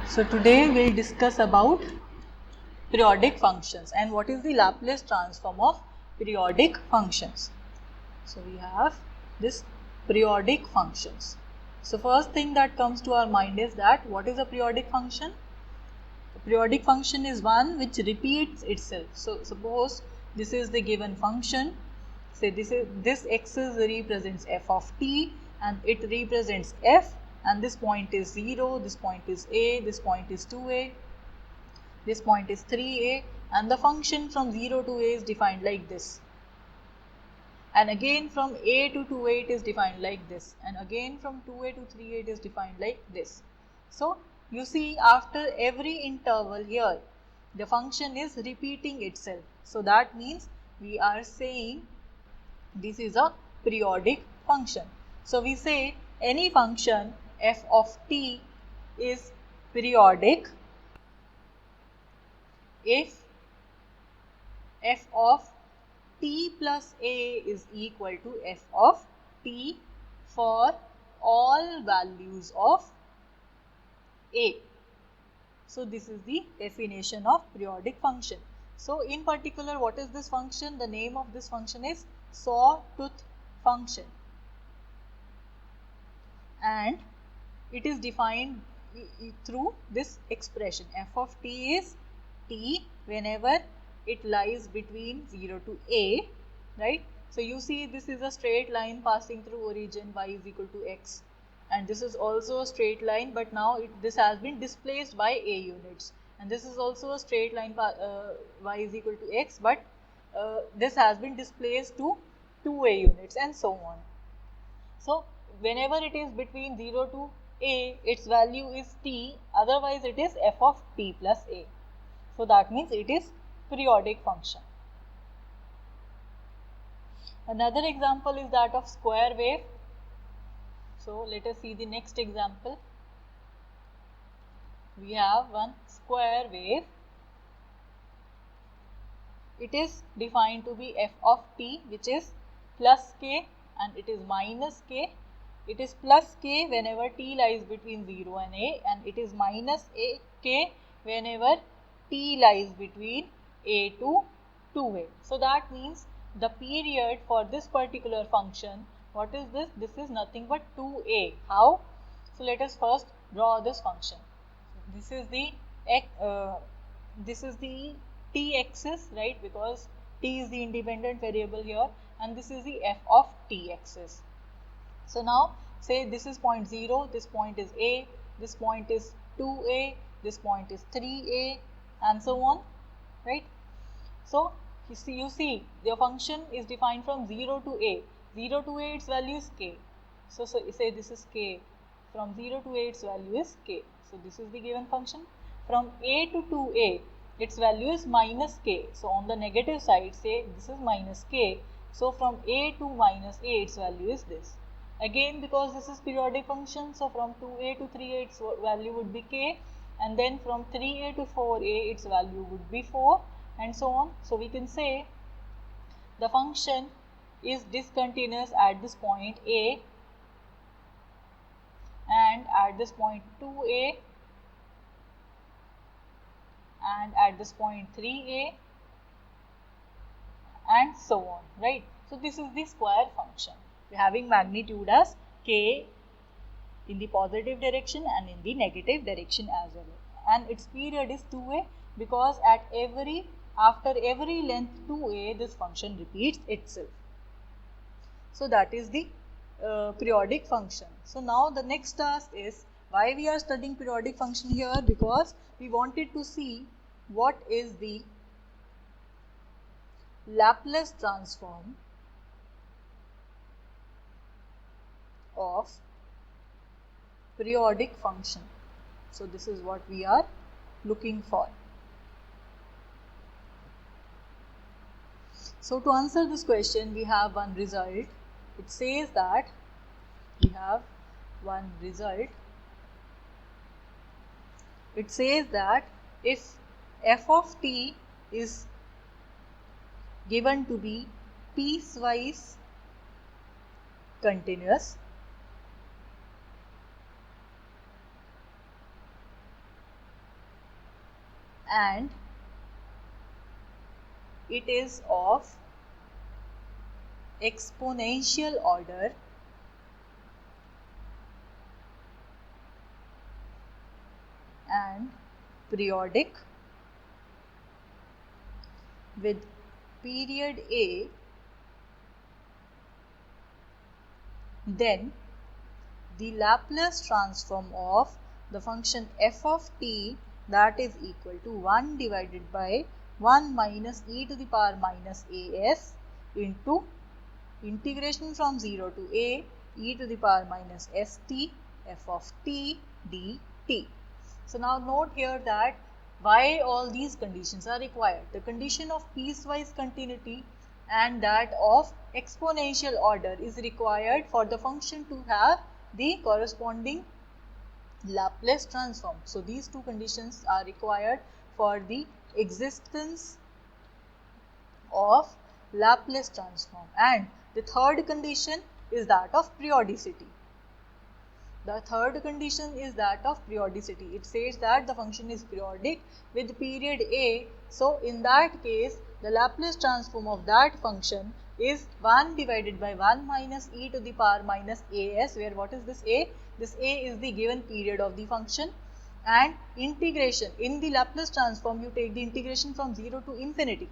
So today we'll discuss about periodic functions and what is the Laplace transform of periodic functions. So we have this periodic functions. So first thing that comes to our mind is that what is a periodic function? A periodic function is one which repeats itself. So suppose this is the given function. Say this axis represents f of t and it represents f, and this point is 0, this point is a, this point is 2a, this point is 3a, and the function from 0 to a is defined like this. And again from a to 2a it is defined like this, and again from 2a to 3a it is defined like this. So you see, after every interval here the function is repeating itself. So that means we are saying this is a periodic function. So we say any function f of t is periodic if f of t plus a is equal to f of t for all values of a. So this is the definition of periodic function. So in particular, what is this function? The name of this function is sawtooth function, and it is defined through this expression. F of t is t whenever it lies between 0 to a, right? So you see, this is a straight line passing through origin y is equal to x, and this is also a straight line, but now this has been displaced by a units, and this is also a straight line y is equal to x, but this has been displaced to 2a units, and so on. So whenever it is between 0 to a, its value is t, otherwise it is f of t plus a. So that means it is periodic function. Another example is that of square wave. So let us see the next example. We have one square wave. It is defined to be f of t, which is plus k, and it is minus k. It is plus k whenever t lies between 0 and a, and it is minus k whenever t lies between a to 2a. So that means the period for this particular function, what is this? This is nothing but 2a. How? So let us first draw this function. This is the t axis, right? Because t is the independent variable here, and this is the f of t axis. So now say this is point 0, this point is a, this point is 2a, this point is 3a, and so on, right? So you see the function is defined from 0 to a. 0 to a its value is k. So say this is k. From 0 to a its value is k. So this is the given function. From a to 2a its value is minus k. So on the negative side, say this is minus k. So from a to minus a its value is this. Again, because this is periodic function, so from 2a to 3a its value would be k, and then from 3a to 4a its value would be 4, and so on. So we can say the function is discontinuous at this point a, and at this point 2a, and at this point 3a, and so on, right? So this is the square function. We are having magnitude as k in the positive direction and in the negative direction as well, and its period is 2a, because after every length 2a this function repeats itself. So that is the periodic function. So now the next task is, why we are studying periodic function here? Because we wanted to see what is the Laplace transform of periodic function. So this is what we are looking for. So to answer this question, we have one result. It says that we have one result. It says that if f of t is given to be piecewise continuous, and it is of exponential order and periodic with period A, then the Laplace transform of the function f of t, that is equal to 1 divided by 1 minus e to the power minus as into integration from 0 to a e to the power minus st f of t dt. So now note here that why all these conditions are required. The condition of piecewise continuity and that of exponential order is required for the function to have the corresponding Laplace transform. So these two conditions are required for the existence of Laplace transform, and the third condition is that of periodicity. The third condition is that of periodicity. It says that the function is periodic with period a. So in that case, the Laplace transform of that function is 1 divided by 1 minus e to the power minus as, where what is this a? This a is the given period of the function, and integration. In the Laplace transform, you take the integration from 0 to infinity.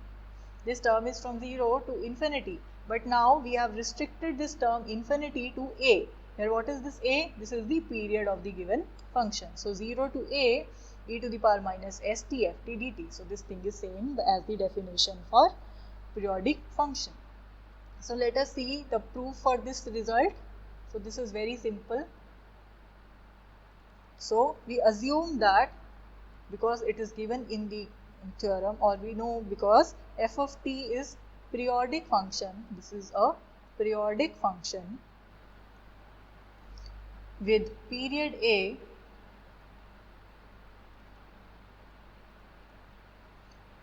This term is from 0 to infinity, but now we have restricted this term infinity to a. Here what is this a? This is the period of the given function. So 0 to a e to the power minus st ft dt. So this thing is same as the definition for periodic function. So let us see the proof for this result. So this is very simple. So we assume that because it is given in the theorem, or we know because f of t is periodic function, this is a periodic function with period a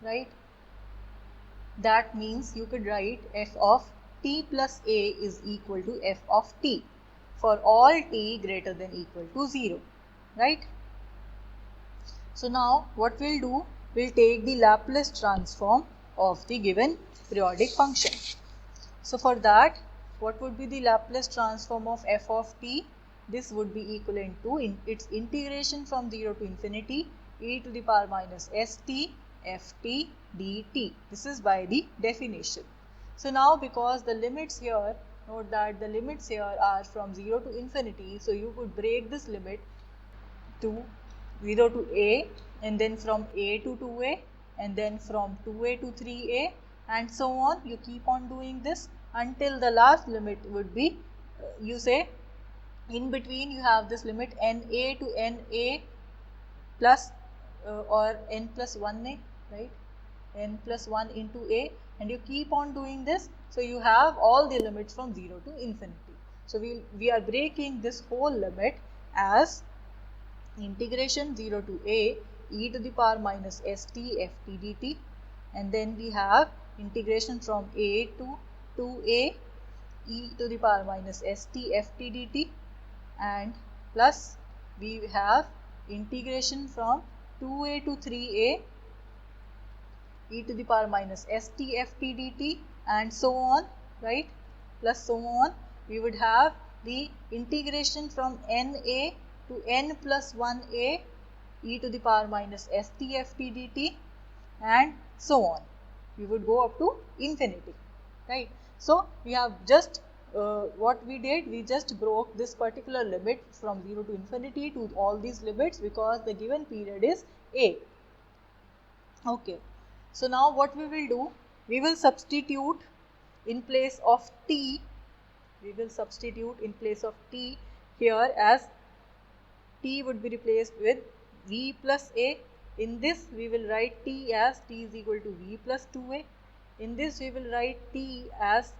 right. That means you could write f of t plus a is equal to f of t for all t greater than equal to 0, right. So now what we'll do, we'll take the Laplace transform of the given periodic function. So for that, what would be the Laplace transform of f of t? This would be equivalent to its integration from 0 to infinity e to the power minus st ft dt. This is by the definition. So now because the limits here, note that the limits here are from 0 to infinity, so you could break this limit to 0 to a, and then from a to 2a, and then from 2a to 3a, and so on. You keep on doing this until the last limit would be, you say, in between you have this limit na to na plus or n plus 1a, right, n plus 1 into a, and you keep on doing this. So you have all the limits from 0 to infinity. So we are breaking this whole limit as integration 0 to a e to the power minus st ft dt, and then we have integration from a to 2a e to the power minus st ft dt, and plus we have integration from 2a to 3a e to the power minus st ft dt, and so on, right, plus so on. We would have the integration from na to n plus 1a e to the power minus st ft dt, and so on. We would go up to infinity, right. So we have just what we did, we just broke this particular limit from 0 to infinity to all these limits because the given period is a. Okay, so now what we will do, we will substitute in place of t, we will substitute in place of t here, as t would be replaced with v plus a. In this we will write t as t is equal to v plus 2a. In this we will write t as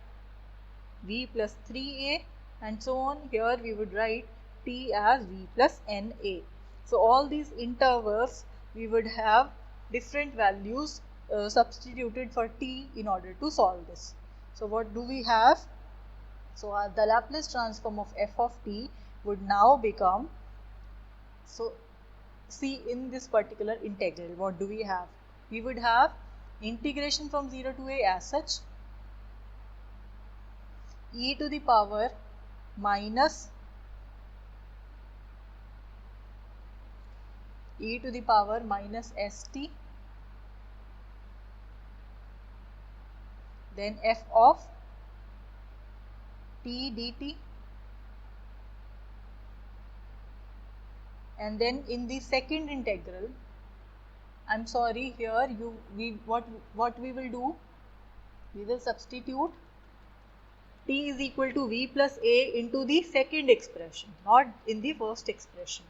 v plus 3a, and so on. Here we would write t as v plus na. So all these intervals we would have different values substituted for t in order to solve this. So what do we have? So the Laplace transform of f of t would now become, so see in this particular integral, what do we have? We would have integration from 0 to a as such, e to the power minus st, then f of t dt, and then in the second integral, I'm sorry, here what we will do, we will substitute t is equal to v plus a into the second expression, not in the first expression.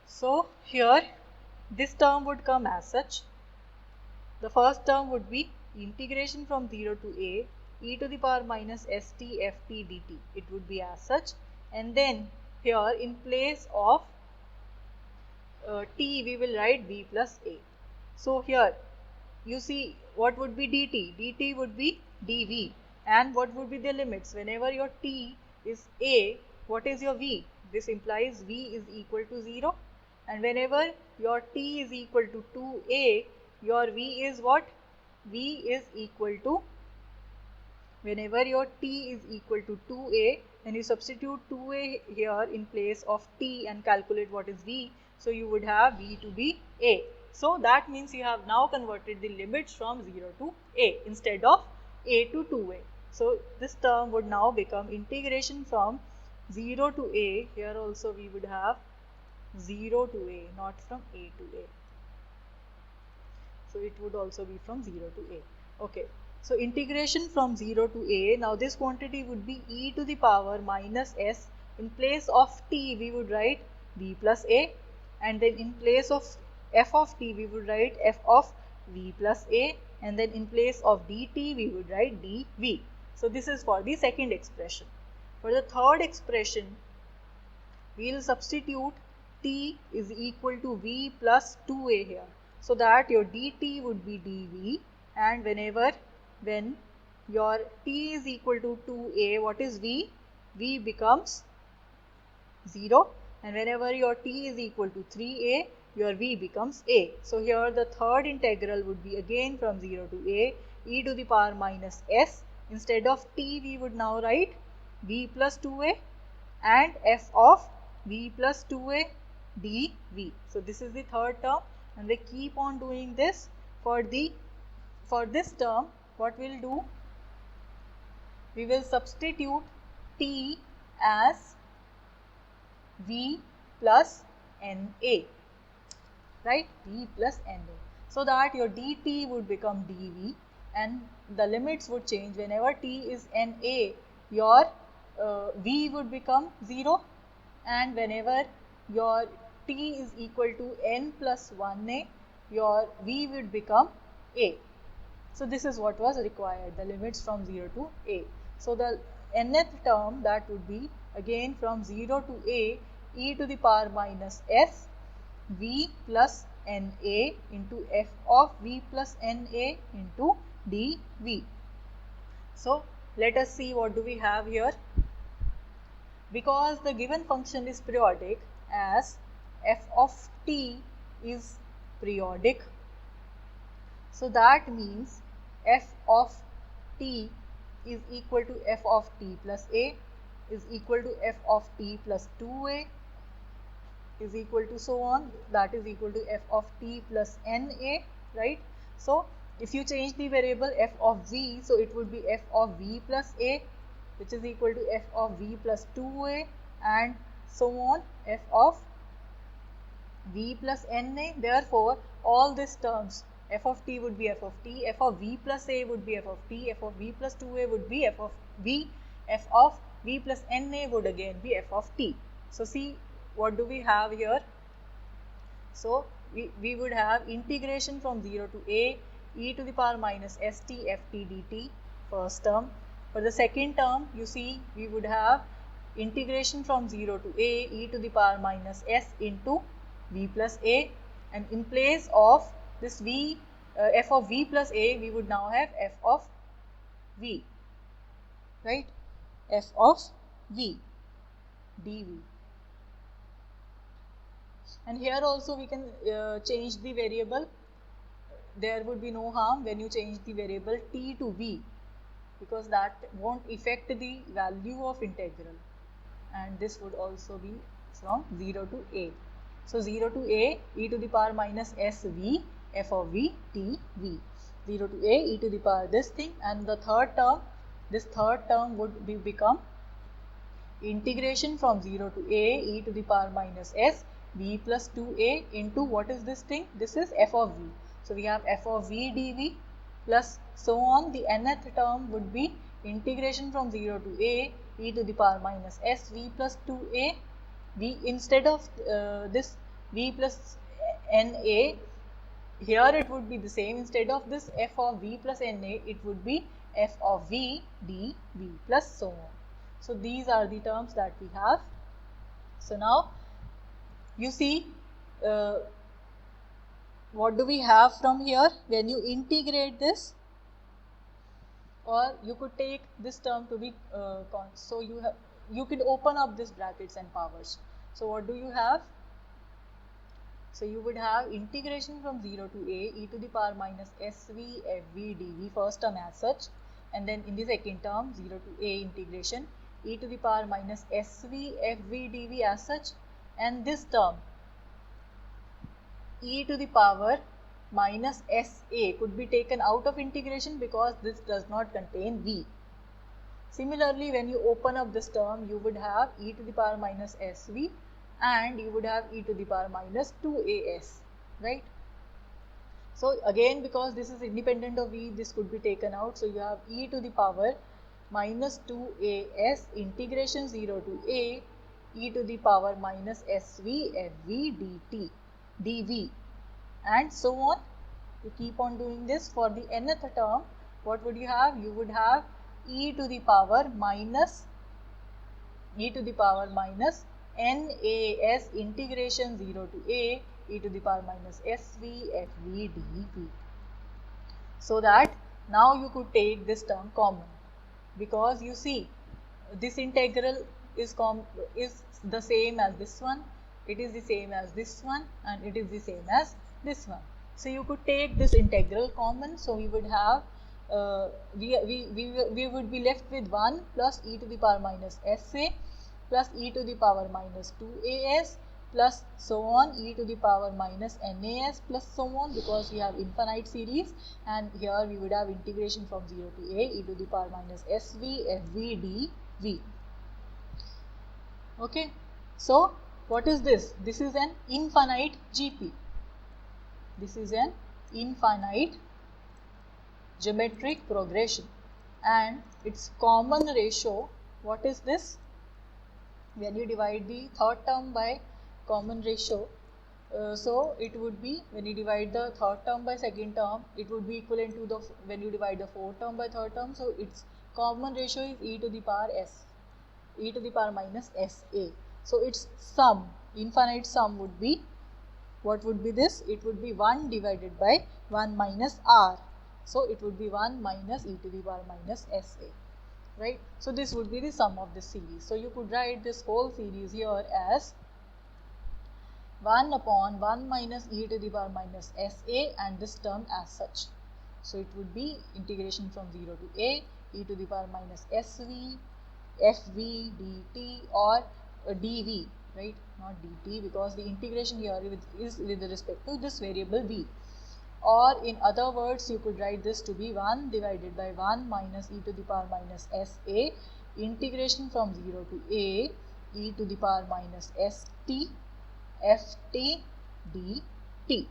So here this term would come as such. The first term would be integration from 0 to a e to the power minus st ft dt. It would be as such, and then here in place of t we will write v plus a. So here you see what would be dt? dt would be dv, and what would be the limits? Whenever your t is a, what is your v? This implies v is equal to 0, and whenever your t is equal to 2a, your v is what? V is equal to, whenever your t is equal to 2a, then you substitute 2a here in place of t and calculate what is v. So you would have v to be a. So that means you have now converted the limits from 0 to a instead of a to 2a. So this term would now become integration from 0 to a. Here also we would have 0 to a, not from a to a. So it would also be from 0 to a. Okay. So integration from 0 to a. Now this quantity would be e to the power minus s. In place of t we would write v plus a, and then in place of f of t we would write f of v plus a, and then in place of dt we would write dv. So this is for the second expression. For the third expression, we will substitute t is equal to v plus 2a here, so that your dt would be dv, and when your t is equal to 2a, what is v? V becomes 0, and whenever your t is equal to 3a, your v becomes a. So here the third integral would be again from 0 to a, e to the power minus s. Instead of t we would now write v plus 2a and f of v plus 2a dv. So this is the third term, and we keep on doing this. For this term, what we'll do, we will substitute t as v plus na, right? V plus na, so that your dt would become dv, and the limits would change. Whenever t is na, your v would become 0, and whenever your t is equal to n plus 1a, your v would become a. So this is what was required, the limits from 0 to a. So the nth term, that would be again from 0 to a, e to the power minus s v plus na into f of v plus na into dv. So let us see what do we have here. Because the given function is periodic, as f of t is periodic, so that means f of t is equal to f of t plus a is equal to f of t plus 2a is equal to so on, that is equal to f of t plus na, right? So if you change the variable f of v, so it would be f of v plus a, which is equal to f of v plus 2a, and so on, f of v plus na. Therefore all these terms, f of t would be f of t, f of v plus a would be f of t, f of v plus 2a would be f of v, f of v plus na would again be f of t. So see, what do we have here? So we would have integration from 0 to a, e to the power minus st ft dt, first term. For the second term, you see, we would have integration from 0 to a, e to the power minus s into v plus a, and in place of this v, f of v plus a, we would now have f of v, right? F of v dv. And here also we can change the variable. There would be no harm when you change the variable t to v, because that won't affect the value of integral, and this would also be from 0 to a. So 0 to a e to the power minus sv f of v t v, 0 to a e to the power this thing, and the third term, this third term would become integration from 0 to a e to the power minus s v plus 2a into what is this thing? This is f of v. So we have f of v dv plus so on. The nth term would be integration from 0 to a e to the power minus s v plus 2a. V, instead of this v plus na, here it would be the same. Instead of this f of v plus na, it would be f of v dv plus so on. So these are the terms that we have. So now you see what do we have from here when you integrate this, or you could take this term to be so you could open up this brackets and powers. So what do you have? So you would have integration from 0 to a e to the power minus sv fv dv, first term as such, and then in the second term 0 to a integration e to the power minus sv fv dv as such, and this term e to the power minus sa could be taken out of integration because this does not contain v. Similarly, when you open up this term, you would have e to the power minus sv and you would have e to the power minus 2as, right? So again, because this is independent of v, this could be taken out. So you have e to the power minus 2as integration 0 to a e to the power minus sv fv dt dv, and so on. You keep on doing this. For the nth term, what would you have? You would have e to the power minus nas integration 0 to a e to the power minus sv fv dv. So that now you could take this term common, because you see this integral is the same as this one, it is the same as this one, and it is the same as this one. So you could take this integral common. So we would have we would be left with 1 plus e to the power minus sa plus e to the power minus 2as plus so on e to the power minus nas plus so on, because we have infinite series, and here we would have integration from 0 to a e to the power minus sv fv dv. Okay, so what is this? This is an infinite GP. This is an infinite geometric progression, and its common ratio, what is this? When you divide the third term by common ratio, so it would be, when you divide the third term by second term, it would be equivalent to the, when you divide the fourth term by third term, so its common ratio is e to the power minus sa. So its sum, infinite sum would be, what would be this? It would be 1 divided by 1 minus r. So it would be 1 minus e to the power minus sa, right? So this would be the sum of this series. So you could write this whole series here as 1 upon 1 minus e to the power minus sa and this term as such. So it would be integration from 0 to a e to the power minus sv fv dt or dv, right? Not dt, because the integration here is with respect to this variable v. Or in other words, you could write this to be 1 divided by 1 minus e to the power minus sa integration from 0 to a e to the power minus st ft dt.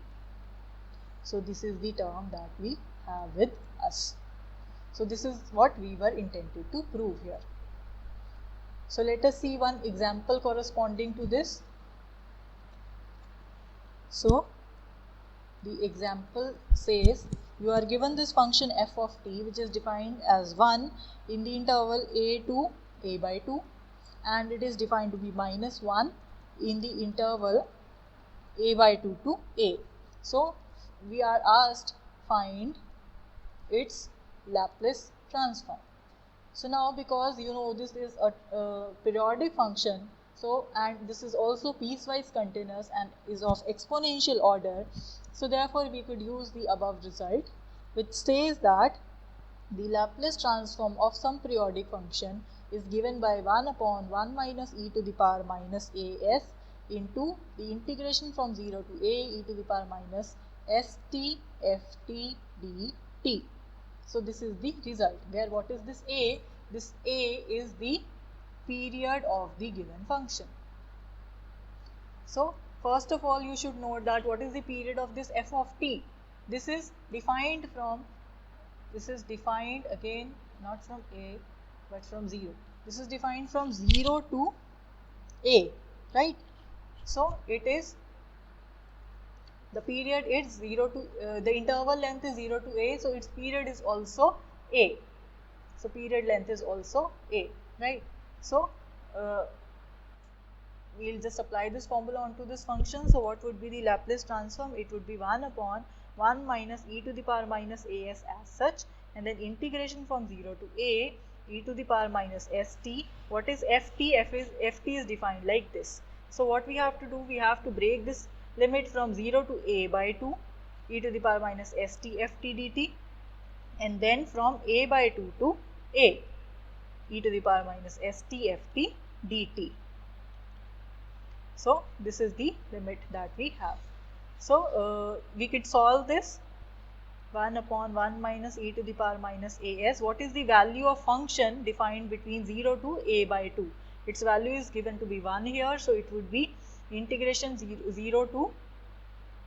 So this is the term that we have with us. So this is what we were intended to prove here. So let us see one example corresponding to this. So the example says you are given this function f of t, which is defined as 1 in the interval a to a by 2, and it is defined to be minus 1 in the interval a by 2 to a. So we are asked find its Laplace transform. So now, because you know this is a periodic function, So, and this is also piecewise continuous and is of exponential order. So therefore we could use the above result, which says that the Laplace transform of some periodic function is given by 1 upon 1 minus e to the power minus as into the integration from 0 to a e to the power minus st ft dt. So this is the result, where what is this a? This a is the period of the given function. So first of all you should note that what is the period of this f of t. This is defined again not from a but from 0. This is defined from 0 to a, right? So it is the period is 0 to the interval length is 0 to a, so its period is also a. So period length is also a, right? So we'll just apply this formula onto this function. So what would be the Laplace transform? It would be 1 upon 1 minus e to the power minus as such, and then integration from 0 to a e to the power minus st. What is ft? ft is defined like this. So what we have to do, we have to break this limit from 0 to a by 2 e to the power minus st ft dt, and then from a by 2 to a e to the power minus st ft dt. So this is the limit that we have. So we could solve this 1 upon 1 minus e to the power minus as. What is the value of function defined between 0 to a by 2? Its value is given to be 1 here, so it would be integration 0 to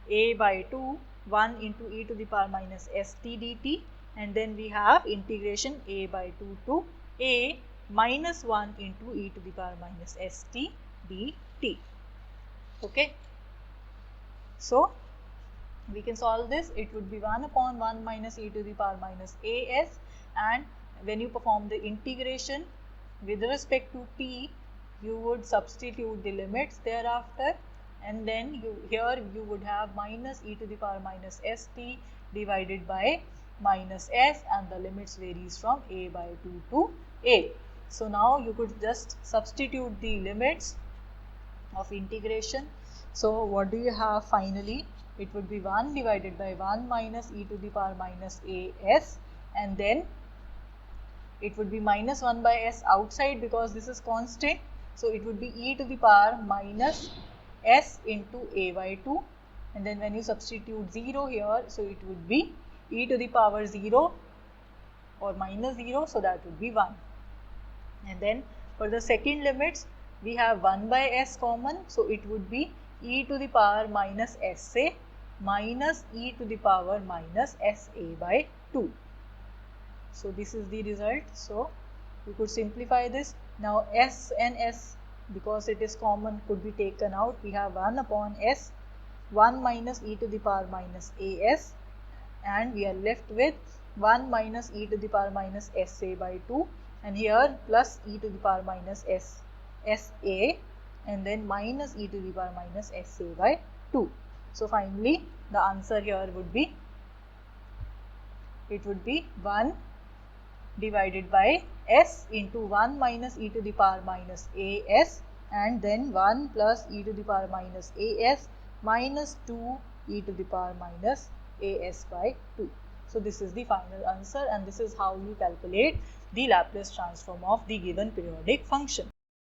a by 2 1 into e to the power minus st dt, and then we have integration a by 2 to a minus 1 into e to the power minus st dt. Okay, so we can solve this. It would be 1 upon 1 minus e to the power minus as, and when you perform the integration with respect to t, you would substitute the limits thereafter, and then here you would have minus e to the power minus st divided by minus s, and the limits varies from a by 2 to a. So now you could just substitute the limits of integration. So what do you have finally? It would be 1 divided by 1 minus e to the power minus as, and then it would be minus 1 by s outside because this is constant. So it would be e to the power minus s into a by 2, and then when you substitute 0 here, so it would be e to the power 0 or minus 0, so that would be 1. And then for the second limits, we have 1 by s common, so it would be e to the power minus sa minus e to the power minus sa by 2. So this is the result. So we could simplify this. Now s and s, because it is common, could be taken out. We have 1 upon s, 1 minus e to the power minus as, and we are left with 1 minus e to the power minus sa by 2, and here plus e to the power minus sa, and then minus e to the power minus sa by 2. So finally the answer here would be, it would be 1 divided by s into 1 minus e to the power minus as, and then 1 plus e to the power minus as minus 2 e to the power minus as by 2. So this is the final answer, and this is how you calculate the Laplace transform of the given periodic function.